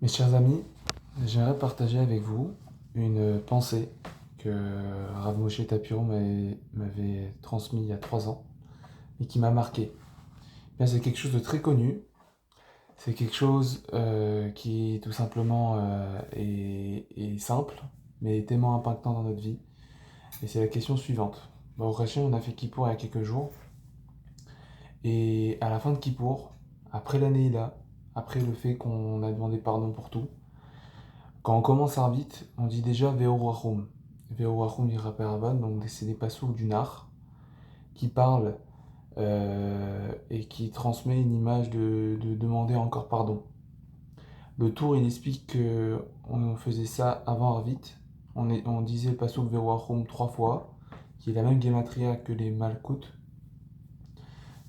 Mes chers amis, j'aimerais partager avec vous une pensée que Rav Moshe Tapiro m'avait transmis il y a 3 ans et qui m'a marqué. Bien, c'est quelque chose de très connu, c'est quelque chose qui tout simplement est simple, mais tellement impactant dans notre vie. Et c'est la question suivante. Au Rachel, on a fait Kippour il y a quelques jours, et à la fin de Kippour, après l'année là, après le fait qu'on a demandé pardon pour tout, quand on commence Arvit, on dit déjà Veo Rachum. Veo Rachum Yiraperavan, donc c'est des passouk du Nar qui parle et qui transmet une image de demander encore pardon. Le tour, il explique que on faisait ça avant Arvit. On disait le passouk Veo Rachum 3 fois, qui est la même gematria que les Malkut,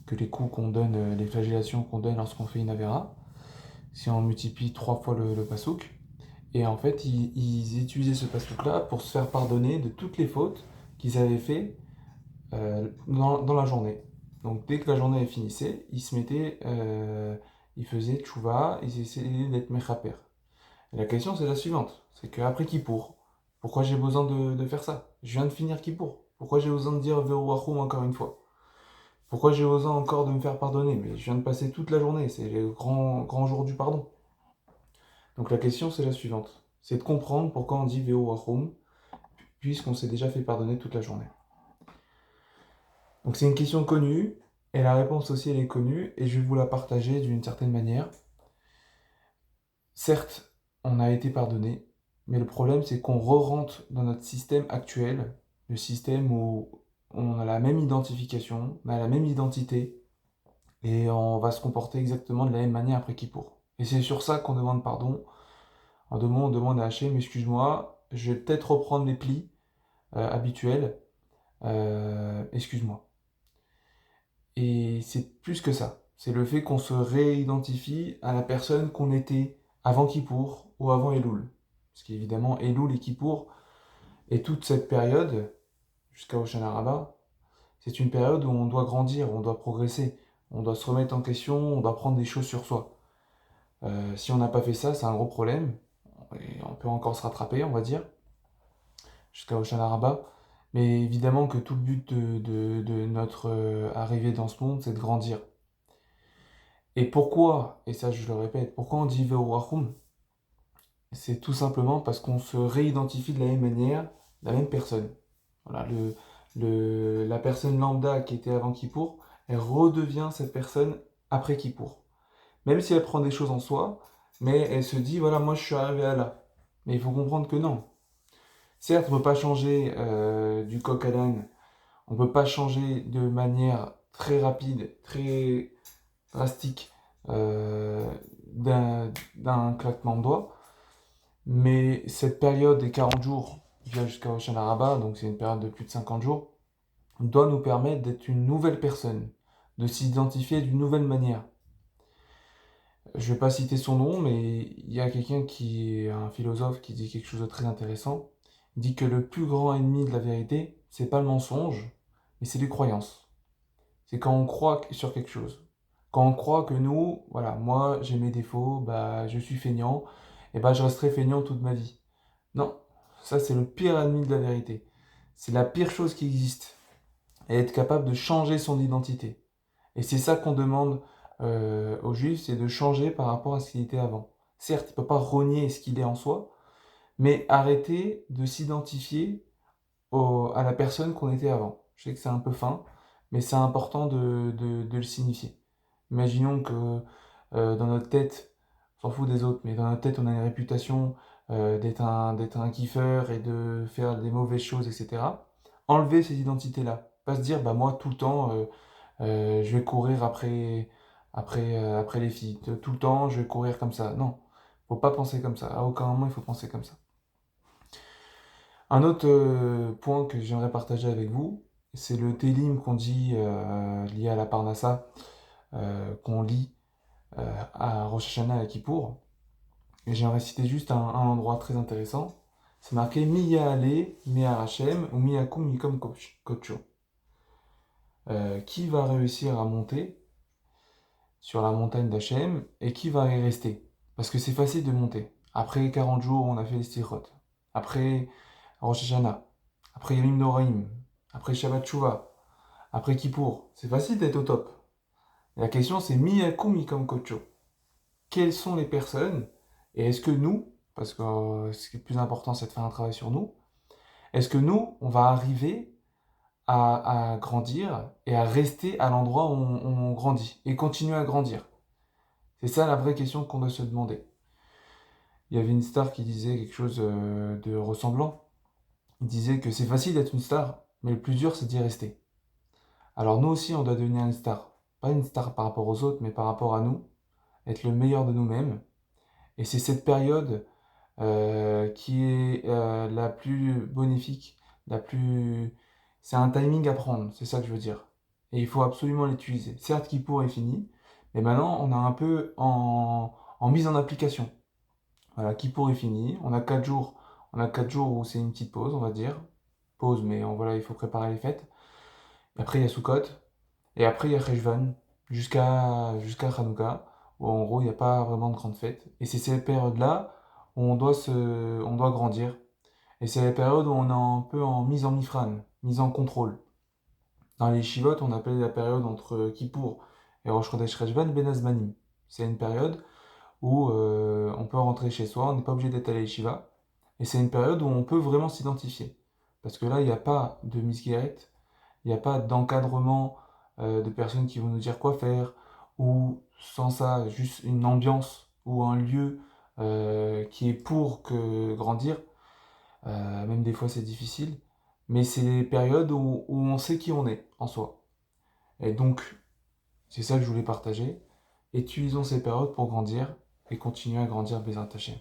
que les coups qu'on donne, les flagellations qu'on donne lorsqu'on fait une Avera. Si on multiplie 3 fois le passouk. Et en fait, ils utilisaient ce passouk-là pour se faire pardonner de toutes les fautes qu'ils avaient fait dans la journée. Donc dès que la journée finissait, ils se mettaient, ils faisaient tchouva, ils essayaient d'être mechaper. Et la question c'est la suivante, c'est qu'après Kippour, pourquoi j'ai besoin de faire ça? Je viens de finir Kippour. Pourquoi j'ai besoin de dire Ve'uachum encore une fois? Pourquoi j'ai besoin encore de me faire pardonner? Mais je viens de passer toute la journée, c'est le grand jour du pardon. Donc la question c'est la suivante, c'est de comprendre pourquoi on dit Ve'uachum puisqu'on s'est déjà fait pardonner toute la journée. Donc c'est une question connue, et la réponse aussi elle est connue, et je vais vous la partager d'une certaine manière. Certes, on a été pardonné, mais le problème c'est qu'on re-rentre dans notre système actuel, le système où on a la même identification, on a la même identité, et on va se comporter exactement de la même manière après Kippour. Et c'est sur ça qu'on demande pardon. On demande à Hachem, excuse-moi, je vais peut-être reprendre les plis habituels, excuse-moi. Et c'est plus que ça. C'est le fait qu'on se réidentifie à la personne qu'on était avant Kippour ou avant Elul. Parce qu'évidemment, Elul et Kippour et toute cette période, jusqu'à Hoshana Rabbah, c'est une période où on doit grandir, on doit progresser, on doit se remettre en question, on doit prendre des choses sur soi. Si on n'a pas fait ça, c'est un gros problème. Et on peut encore se rattraper, on va dire, jusqu'à Hoshana Rabbah. Mais évidemment que tout le but de notre arrivée dans ce monde, c'est de grandir. Et pourquoi, et ça je le répète, pourquoi on dit Ve'urachum? C'est tout simplement parce qu'on se réidentifie de la même manière, la même personne. Voilà, la personne lambda qui était avant Kippour, elle redevient cette personne après Kippour. Même si elle prend des choses en soi, mais elle se dit, voilà, moi je suis arrivé à là. Mais il faut comprendre que non. Certes, on ne peut pas changer du coq à l'âne, on ne peut pas changer de manière très rapide, très drastique euh, d'un claquement de doigts. Mais cette période des 40 jours, qui va jusqu'à Hoshana Rabbah, donc c'est une période de plus de 50 jours, doit nous permettre d'être une nouvelle personne, de s'identifier d'une nouvelle manière. Je ne vais pas citer son nom, mais il y a quelqu'un qui est un philosophe qui dit quelque chose de très intéressant. Il dit que le plus grand ennemi de la vérité, c'est pas le mensonge, mais c'est les croyances. C'est quand on croit sur quelque chose. Quand on croit que nous, voilà, moi j'ai mes défauts, bah je suis feignant, et bah je resterai feignant toute ma vie. Non, ça c'est le pire ennemi de la vérité. C'est la pire chose qui existe. Et être capable de changer son identité. Et c'est ça qu'on demande aux juifs, c'est de changer par rapport à ce qu'il était avant. Certes, il ne peut pas renier ce qu'il est en soi, mais arrêter de s'identifier à la personne qu'on était avant. Je sais que c'est un peu fin, mais c'est important de le signifier. Imaginons que dans notre tête, on s'en fout des autres, mais dans notre tête, on a une réputation d'être un kiffeur et de faire des mauvaises choses, etc. Enlever ces identités-là. Pas se dire, bah moi, tout le temps, je vais courir après les filles. Tout le temps, je vais courir comme ça. Non, faut pas penser comme ça. À aucun moment, il faut penser comme ça. Un autre point que j'aimerais partager avec vous, c'est le télim qu'on dit lié à la Parnassa, qu'on lit à Rosh Hashanah et Kippour. Et j'aimerais citer juste un endroit très intéressant. C'est marqué Miya Ale, Mea Hashem, ou Miyakum Mikom Kocho. Qui va réussir à monter sur la montagne d'Hachem et qui va y rester? Parce que c'est facile de monter. Après 40 jours, on a fait les stirot. Après Rosh Hashanah. Après Yamim Noraim. Après Shabbat Shuvah. Après Kippour. C'est facile d'être au top. Et la question, c'est mi yakum mi comme kocho. Quelles sont les personnes et est-ce que nous, parce que ce qui est le plus important, c'est de faire un travail sur nous, est-ce que nous, on va arriver à grandir et à rester à l'endroit où on grandit et continuer à grandir? C'est ça la vraie question qu'on doit se demander. Il y avait une star qui disait quelque chose de ressemblant. Il disait que c'est facile d'être une star, mais le plus dur, c'est d'y rester. Alors nous aussi, on doit devenir une star. Pas une star par rapport aux autres, mais par rapport à nous, être le meilleur de nous-mêmes. Et c'est cette période qui est la plus bénéfique, la plus... C'est un timing à prendre, c'est ça que je veux dire. Et il faut absolument l'utiliser. Certes, Kippour est fini, mais maintenant, on a un peu en mise en application. Voilà, Kippour est fini, on a 4 jours où c'est une petite pause, on va dire. Pause, mais voilà, il faut préparer les fêtes. Et après, il y a Sukkot, et après, il y a Cheshvan, jusqu'à Hanouka, où en gros, il n'y a pas vraiment de grande fête. Et c'est ces périodes-là où on doit grandir. Et c'est la période où on est un peu en mise en mifran, mise en contrôle. Dans les Shivot, on appelle la période entre Kippour et Rosh Chodesh Cheshvan Ben Azmanim. C'est une période où on peut rentrer chez soi, on n'est pas obligé d'être à la yeshiva. Et c'est une période où on peut vraiment s'identifier. Parce que là, il n'y a pas de misgueret, il n'y a pas d'encadrement de personnes qui vont nous dire quoi faire, ou sans ça, juste une ambiance ou un lieu qui est pour que grandir. Même des fois, c'est difficile. Mais c'est des périodes où on sait qui on est en soi. Et donc, c'est ça que je voulais partager. Utilisons ces périodes pour grandir et continuer à grandir Bezrat Hashem.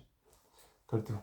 Kol tov.